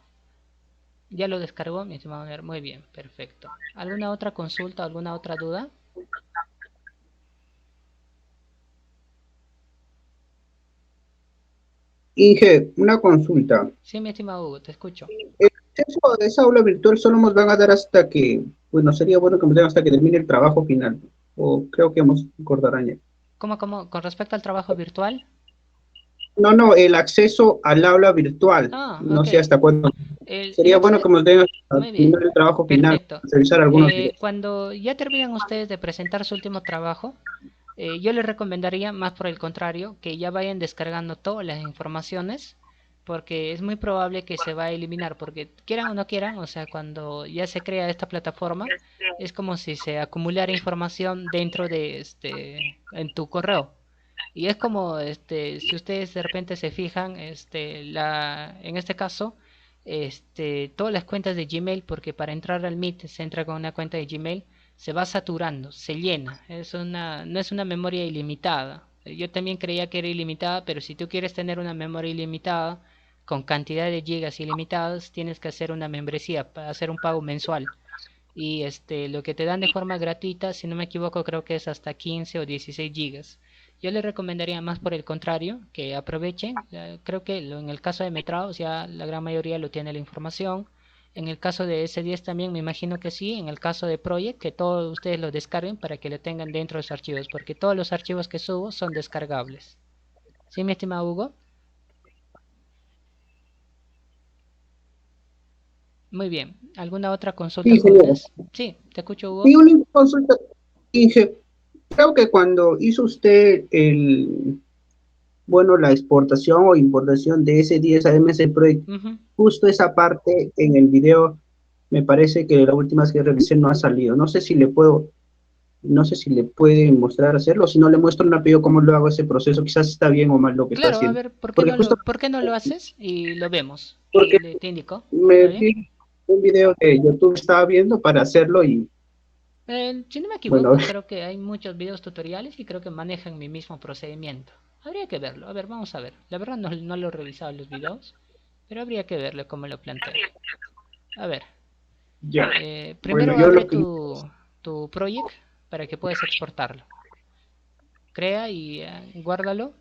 Ya lo descargó, mi estimado Never. Muy bien, perfecto. ¿Alguna otra consulta, alguna otra duda? Inge, una consulta. Sí, mi estimado Hugo, te escucho. El acceso a esa aula virtual solo nos van a dar hasta que, bueno, sería bueno que nos den hasta que termine el trabajo final. O creo que hemos acordarán ya. ¿Cómo? ¿Con respecto al trabajo virtual? No, no, el acceso al aula virtual. Ah, No ok. sé hasta cuándo. El Sería bueno acceso... que nos den hasta Muy bien, terminar el trabajo final, perfecto. revisar algunos videos. Cuando ya terminan ustedes de presentar su último trabajo, yo les recomendaría, más por el contrario, que ya vayan descargando todas las informaciones, porque es muy probable que se va a eliminar, porque quieran o no quieran, o sea, cuando ya se crea esta plataforma, es como si se acumulara información dentro de en tu correo. Y es como, si ustedes de repente se fijan, en este caso, todas las cuentas de Gmail, porque para entrar al Meet se entra con una cuenta de Gmail, se va saturando, se llena. No es una memoria ilimitada. Yo también creía que era ilimitada, pero si tú quieres tener una memoria ilimitada con cantidad de gigas ilimitadas, tienes que hacer una membresía para hacer un pago mensual. Y lo que te dan de forma gratuita, si no me equivoco, creo que es hasta 15 o 16 gigas. Yo les recomendaría más por el contrario, que aprovechen. Creo que en el caso de Metraos ya la gran mayoría lo tiene la información. En el caso de S10 también me imagino que sí. En el caso de Project, que todos ustedes lo descarguen para que lo tengan dentro de los archivos, porque todos los archivos que subo son descargables. ¿Sí, mi estimado Hugo? Muy bien. ¿Alguna otra consulta, Sí, señora. jóvenes? Sí, te escucho, Y Hugo. una consulta, Inge. Creo que cuando hizo usted bueno, la exportación o importación de S10 a MS Project, Ujú. justo esa parte en el video, me parece que la última vez que revisé no ha salido. No sé si le puede mostrar hacerlo, si no le muestro un rápido cómo lo hago ese proceso, quizás está bien o mal lo que está Claro, a haciendo. ver, Porque justo ¿por qué no lo haces? Y lo vemos. porque Te indico. ¿Está me bien? vi un video de YouTube estaba viendo para hacerlo y Si no me bueno, equivoco, creo que hay muchos videos tutoriales y creo que manejan mi mismo procedimiento. Habría que verlo. A ver, vamos a ver. La verdad no lo he revisado los videos, pero habría que verlo como lo plantea. A ver, ya. Bueno, primero yo abre lo que tu project para que puedas exportarlo. Crea y guárdalo.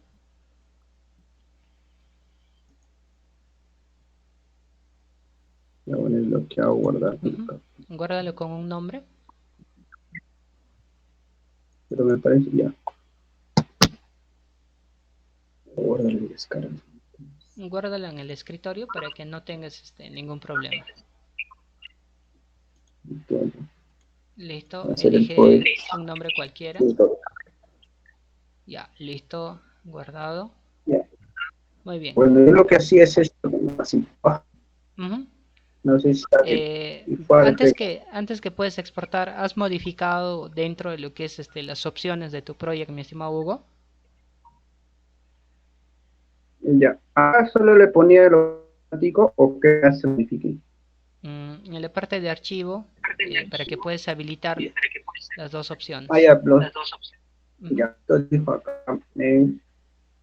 bueno, es lo que hago guardar, Ujú. Guárdalo con un nombre. pero me parece ya. Guardar y descargar. Guárdalo en el escritorio para que no tengas ningún problema. Entonces, Listo, va a ser el elige un nombre cualquiera. proyecto. Ya, listo, guardado. Ya. Muy bien. Bueno, yo lo que hacía es esto, así. Ujú. No sé si está bien. Eh, Y fuerte. antes que puedes exportar, ¿has modificado dentro de lo que es las opciones de tu proyecto, mi estimado Hugo? Ya. Acá solo le ponía el automático o que se modifique. En la parte de archivo, para que puedas habilitar las dos Ah, opciones. ya, Ujú. ya, entonces dijo acá,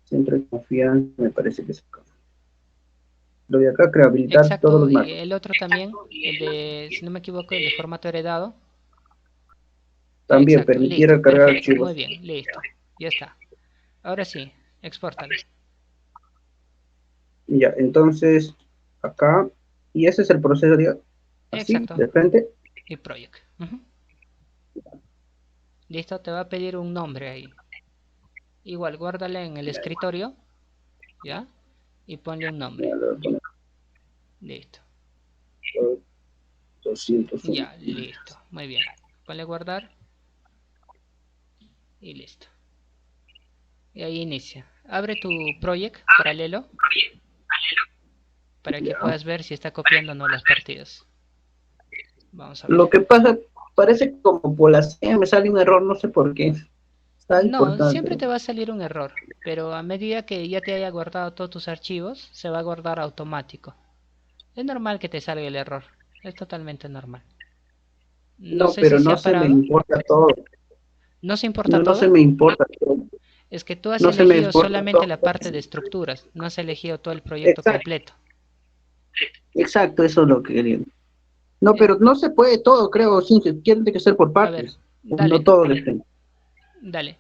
centro de confianza, me parece que es acá. Lo de acá, creo, habilitar todos Exacto, los y marcos. el otro también, el de, si no me equivoco, el de formato heredado. También Exacto, permitir listo, recargar perfecto, muy archivos. bien, listo, ya está. Ahora sí, expórtalo. Ya, entonces, acá, y ese es el proceso, digo, así, Exacto, de frente. y project. Ujú. Listo, te va a pedir un nombre ahí. Igual, guárdale en el escritorio, ¿ya? Y ponle un nombre. Ya, lo voy a poner Listo. 201. Ya, listo. Muy bien. Ponle guardar y listo. Y ahí inicia. Abre tu project paralelo para que Ya. puedas ver si está copiando o no las partidas. Vamos a ver. Lo que pasa, parece que como por la C me sale un error, no sé por qué. Está No, importante. siempre te va a salir un error, pero a medida que ya te haya guardado todos tus archivos, se va a guardar automático. Es normal que te salga el error, es totalmente normal. No No, sé si pero se no ha se me parado. importa todo. ¿No se importa No, no se todo? me importa todo. Es que tú has No se me elegido importa solamente todo. la parte de estructuras, no has elegido todo el proyecto Exacto, completo. exacto, eso es lo que quería. No, Eh, pero no se puede todo, creo, sí, tiene que ser por a ver, partes. No dale, todo de frente. dale.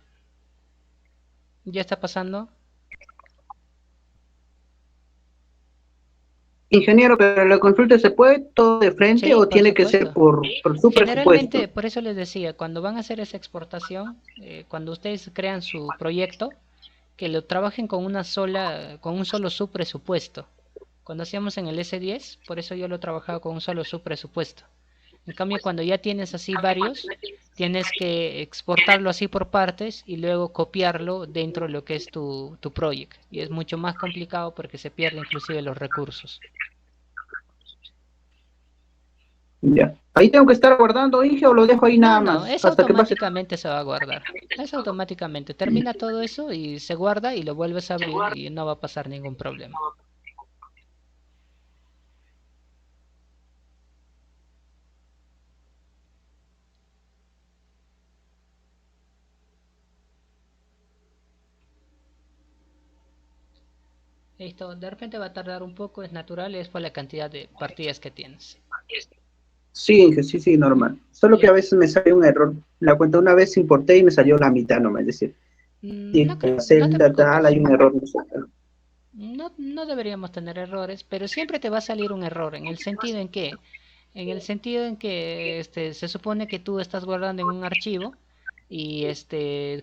Ya está pasando. Ingeniero, pero la consulta se puede todo de frente Sí, o por tiene que ser supuesto. por su presupuesto. Generalmente, por eso les decía, cuando van a hacer esa exportación, cuando ustedes crean su proyecto, que lo trabajen con una sola, con un solo subpresupuesto. Cuando hacíamos en el S10, por eso yo lo trabajaba con un solo subpresupuesto. En cambio, cuando ya tienes así varios, tienes que exportarlo así por partes y luego copiarlo dentro de lo que es tu project. Y es mucho más complicado porque se pierden inclusive los recursos. Ya. Ahí tengo que estar guardando, Inge, o lo dejo ahí No, nada no, más, eso hasta que pase. automáticamente se va a guardar. Eso automáticamente. Termina todo eso y se guarda y lo vuelves a abrir y no va a pasar ningún problema. Listo, de repente va a tardar un poco, es natural, es por la cantidad de partidas que tienes. Sí, Inge, sí, sí, normal. Solo que a Listo. veces me sale un error. La cuenta una vez importé y me salió la mitad nomás, es decir, No, si la no te celda tal preocupes. hay un error, no sé. No, no deberíamos tener errores, pero siempre te va a salir un error, en el sentido en que se supone que tú estás guardando en un archivo y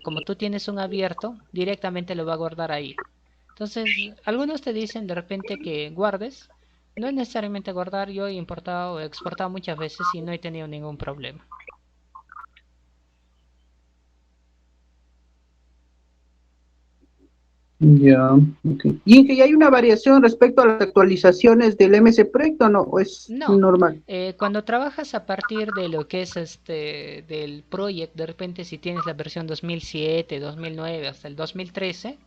como tú tienes un abierto, directamente lo va a guardar ahí. Entonces, algunos te dicen de repente que guardes, no es necesariamente guardar, yo he importado o exportado muchas veces y no he tenido ningún problema. Ya, ok. Y Inge, ¿y hay una variación respecto a las actualizaciones del MS Project o no? ¿O es No, normal? cuando trabajas a partir de lo que es del project, de repente si tienes la versión 2007, 2009 hasta el 2013,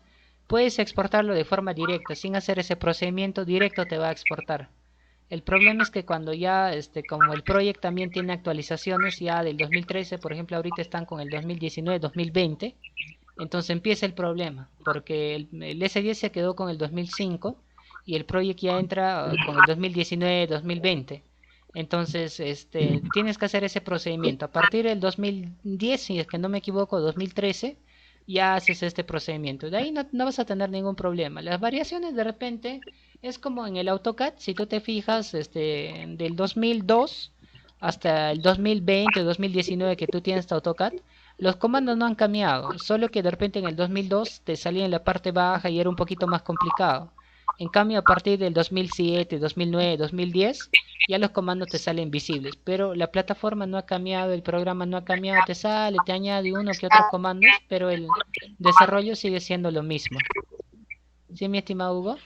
puedes exportarlo de forma directa, sin hacer ese procedimiento directo te va a exportar. El problema es que cuando ya, como el project también tiene actualizaciones ya del 2013, por ejemplo, ahorita están con el 2019, 2020, entonces empieza el problema, porque el S10 se quedó con el 2005 y el Project ya entra con el 2019, 2020. Entonces, tienes que hacer ese procedimiento. A partir del 2010, si es que no me equivoco, 2013, ya haces este procedimiento. De ahí no, no vas a tener ningún problema. Las variaciones de repente es como en el AutoCAD, si tú te fijas, del 2002 hasta el 2020 o 2019 que tú tienes AutoCAD, los comandos no han cambiado, solo que de repente en el 2002 te salía en la parte baja y era un poquito más complicado. En cambio, a partir del 2007, 2009, 2010, ya los comandos te salen visibles, pero la plataforma no ha cambiado, el programa no ha cambiado, te sale, te añade uno que otros comandos, pero el desarrollo sigue siendo lo mismo. ¿Sí, mi estimado Hugo?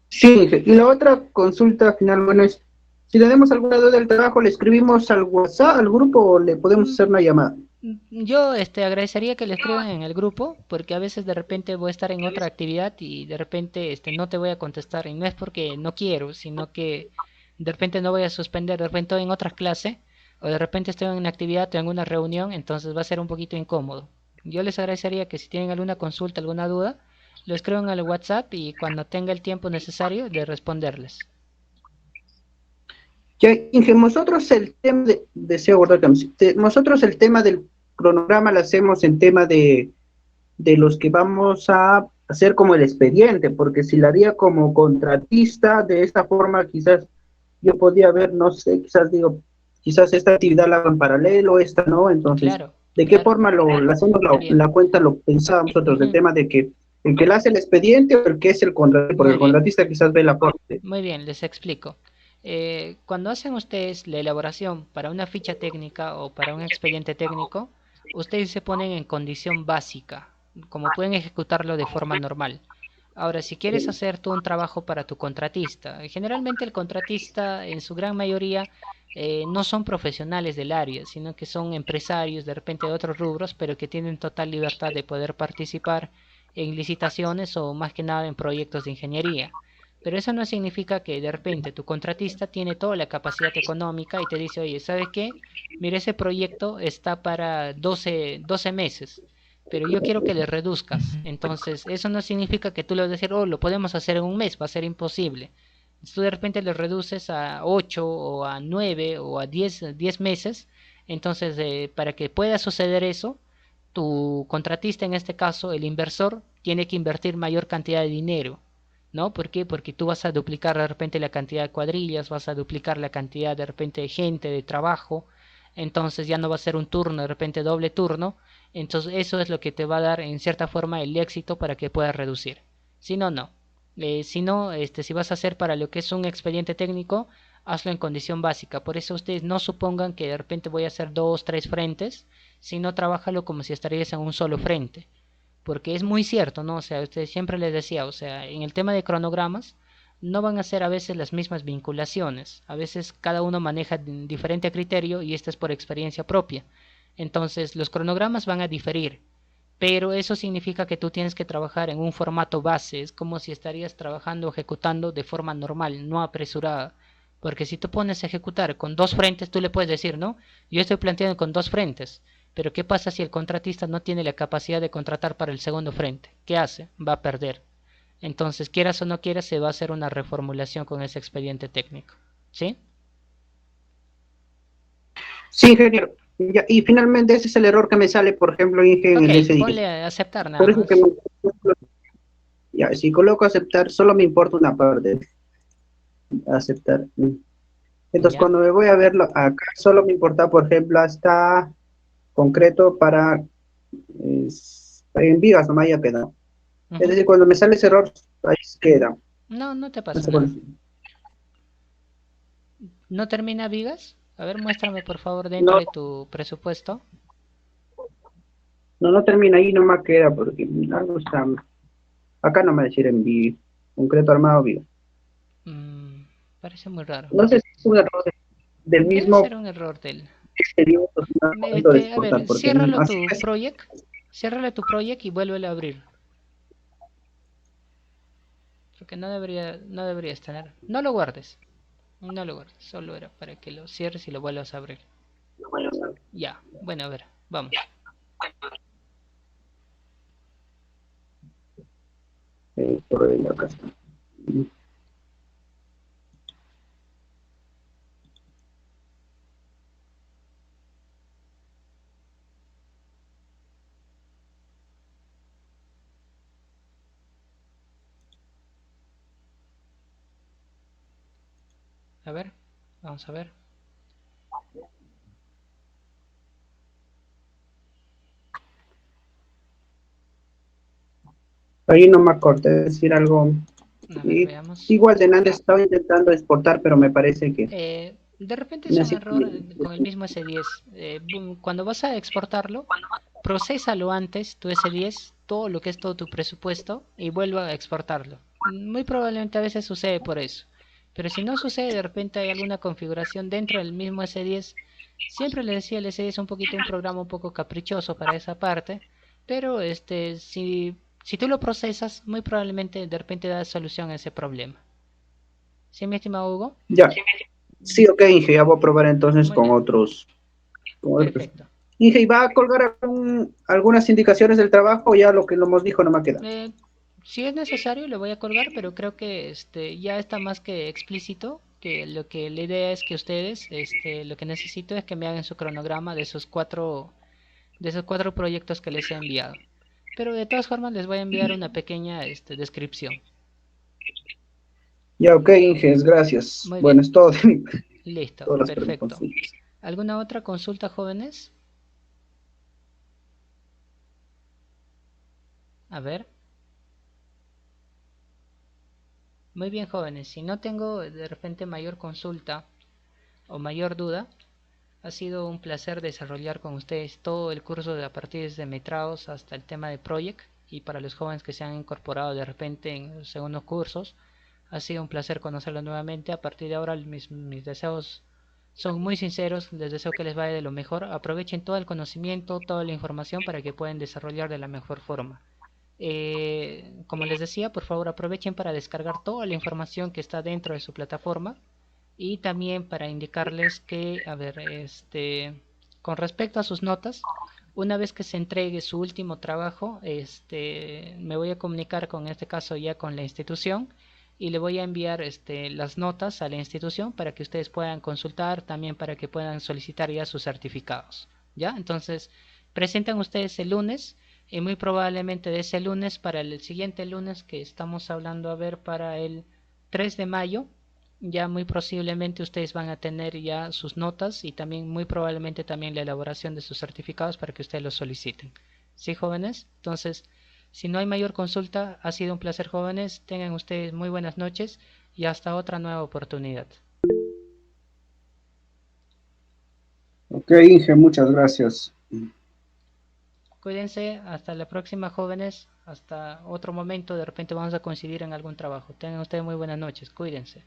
Sí, y la otra consulta final, bueno, es, si tenemos alguna duda del trabajo, ¿le escribimos al WhatsApp, al grupo, o le podemos hacer una llamada? Yo agradecería que le escriban en el grupo, porque a veces de repente voy a estar en otra actividad y de repente no te voy a contestar, y no es porque no quiero, sino que de repente no voy a suspender, de repente estoy en otra clase, o de repente estoy en una actividad o en una reunión, entonces va a ser un poquito incómodo. Yo les agradecería que si tienen alguna consulta, alguna duda, lo escriban al WhatsApp y cuando tenga el tiempo necesario de responderles. Ya, Inge, nosotros el tema deseo guardar nosotros el tema del cronograma lo hacemos en tema de los que vamos a hacer como el expediente, porque si la haría como contratista, de esta forma quizás yo podría ver, no sé, quizás digo, quizás esta actividad la hago en paralelo, esta no, entonces, Claro, ¿de qué claro, forma lo hacemos bien. la cuenta? Lo pensábamos nosotros, el Ujú. tema de que el que le hace el expediente o el que es el contratista, porque Muy el bien. contratista quizás ve la forma. Muy bien, les explico. Cuando hacen ustedes la elaboración para una ficha técnica o para un expediente técnico, ustedes se ponen en condición básica, como pueden ejecutarlo de forma normal. Ahora, si quieres hacer tú un trabajo para tu contratista, generalmente el contratista en su gran mayoría no son profesionales del área, sino que son empresarios de repente de otros rubros, pero que tienen total libertad de poder participar en licitaciones o más que nada en proyectos de ingeniería. Pero eso no significa que de repente tu contratista tiene toda la capacidad económica y te dice, oye, ¿sabes qué? Mira, ese proyecto está para 12 meses, pero yo quiero que le reduzcas. Entonces, eso no significa que tú le vas a decir, oh, lo podemos hacer en un mes, va a ser imposible. Si tú de repente le reduces a 8 o a 9 o a 10 meses, entonces para que pueda suceder eso, tu contratista, en este caso el inversor, tiene que invertir mayor cantidad de dinero. ¿No? ¿Por qué? Porque tú vas a duplicar de repente la cantidad de cuadrillas, vas a duplicar la cantidad de repente de gente, de trabajo, entonces ya no va a ser un turno, de repente doble turno, entonces eso es lo que te va a dar en cierta forma el éxito para que puedas reducir. Si no, no. Si no, si vas a hacer para lo que es un expediente técnico, hazlo en condición básica. Por eso ustedes no supongan que de repente voy a hacer dos, tres frentes, sino trabájalo como si estarías en un solo frente. Porque es muy cierto, ¿no? O sea, usted siempre les decía, o sea, en el tema de cronogramas no van a ser a veces las mismas vinculaciones. A veces cada uno maneja diferente criterio y esta es por experiencia propia. Entonces, los cronogramas van a diferir, pero eso significa que tú tienes que trabajar en un formato base. Es como si estarías trabajando o ejecutando de forma normal, no apresurada. Porque si tú pones a ejecutar con dos frentes, tú le puedes decir, ¿no? Yo estoy planteando con dos frentes. Pero ¿qué pasa si el contratista no tiene la capacidad de contratar para el segundo frente? ¿Qué hace? Va a perder. Entonces, quieras o no quieras, se va a hacer una reformulación con ese expediente técnico. ¿Sí? Sí, ingeniero. Ya, y finalmente ese es el error que me sale, por ejemplo, Inge, en Ok, el SDG. ponle a aceptar nada Por eso que más. ya, si coloco aceptar, solo me importa una parte, aceptar. Entonces, ¿Ya? cuando me voy a verlo acá, solo me importa, por ejemplo, hasta concreto para en vigas, nomás ya queda. Es Ujú. decir, cuando me sale ese error, ahí queda. No, no te No pasa sé cuál nada. es. ¿No termina vigas? A ver, muéstrame por favor dentro No, de tu presupuesto. no termina ahí, nomás queda, porque algo está. Acá no me decir en vivo, concreto armado vivo. Mm, parece muy raro. No sé si es un error del Debe mismo ser un error del... exterior, pues, no es momento de A exportar, ver, porque ciérralo así tu es. project. Ciérrale tu project y vuélvelo a abrir. Porque no deberías tener. No lo guardes. No lo guardes. Solo era para que lo cierres y lo vuelvas a abrir. Ya. Bueno, a ver. Vamos. Por ahí acá está. A ver. Vamos a ver. Ahí no me corté, decir algo. A ver, Y veamos. igual de Nandes estaba intentando exportar, pero me parece que De repente es un necesito... error con el mismo S10. Cuando vas a exportarlo, procésalo antes, tu S10, todo lo que es todo tu presupuesto, y vuelva a exportarlo. Muy probablemente a veces sucede por eso. Pero si no sucede, de repente hay alguna configuración dentro del mismo S10. Siempre le decía, el S10 es un poquito un programa un poco caprichoso para esa parte. Pero si tú lo procesas, muy probablemente de repente da solución a ese problema. ¿Sí, mi estimado Hugo? Ya, sí, ok, Inge, ya voy a probar entonces Muy bien, con otros. perfecto. Inge, ¿y va a colgar algunas indicaciones del trabajo o ya lo que lo hemos dicho no me queda? Eh, si es necesario, le voy a colgar, pero creo que ya está más que explícito que la idea es que ustedes, lo que necesito es que me hagan su cronograma de esos cuatro proyectos que les he enviado. Pero de todas formas les voy a enviar una pequeña, descripción. Ya, ok, Inge, gracias. Muy Bueno, bien, es todo de mí, listo, todas las perfecto. consultas. ¿Alguna otra consulta, jóvenes? A ver. Muy bien, jóvenes. Si no tengo de repente mayor consulta o mayor duda, ha sido un placer desarrollar con ustedes todo el curso de a partir desde Metraos hasta el tema de Project, y para los jóvenes que se han incorporado de repente en los segundos cursos, ha sido un placer conocerlos nuevamente. A partir de ahora mis deseos son muy sinceros, les deseo que les vaya de lo mejor, aprovechen todo el conocimiento, toda la información para que puedan desarrollar de la mejor forma. Como les decía, por favor aprovechen para descargar toda la información que está dentro de su plataforma, y también para indicarles que, a ver, con respecto a sus notas, una vez que se entregue su último trabajo, me voy a comunicar con este caso ya con la institución, y le voy a enviar las notas a la institución para que ustedes puedan consultar, también para que puedan solicitar ya sus certificados. ¿Ya? Entonces, presentan ustedes el lunes, y muy probablemente de ese lunes para el siguiente lunes que estamos hablando, a ver, para el 3 de mayo, ya muy posiblemente ustedes van a tener ya sus notas, y también muy probablemente también la elaboración de sus certificados para que ustedes los soliciten. ¿Sí, jóvenes? Entonces, si no hay mayor consulta, ha sido un placer, jóvenes. Tengan ustedes muy buenas noches y hasta otra nueva oportunidad. Ok, Inge, muchas gracias. Cuídense, hasta la próxima, jóvenes. Hasta otro momento, de repente vamos a coincidir en algún trabajo. Tengan ustedes muy buenas noches, cuídense.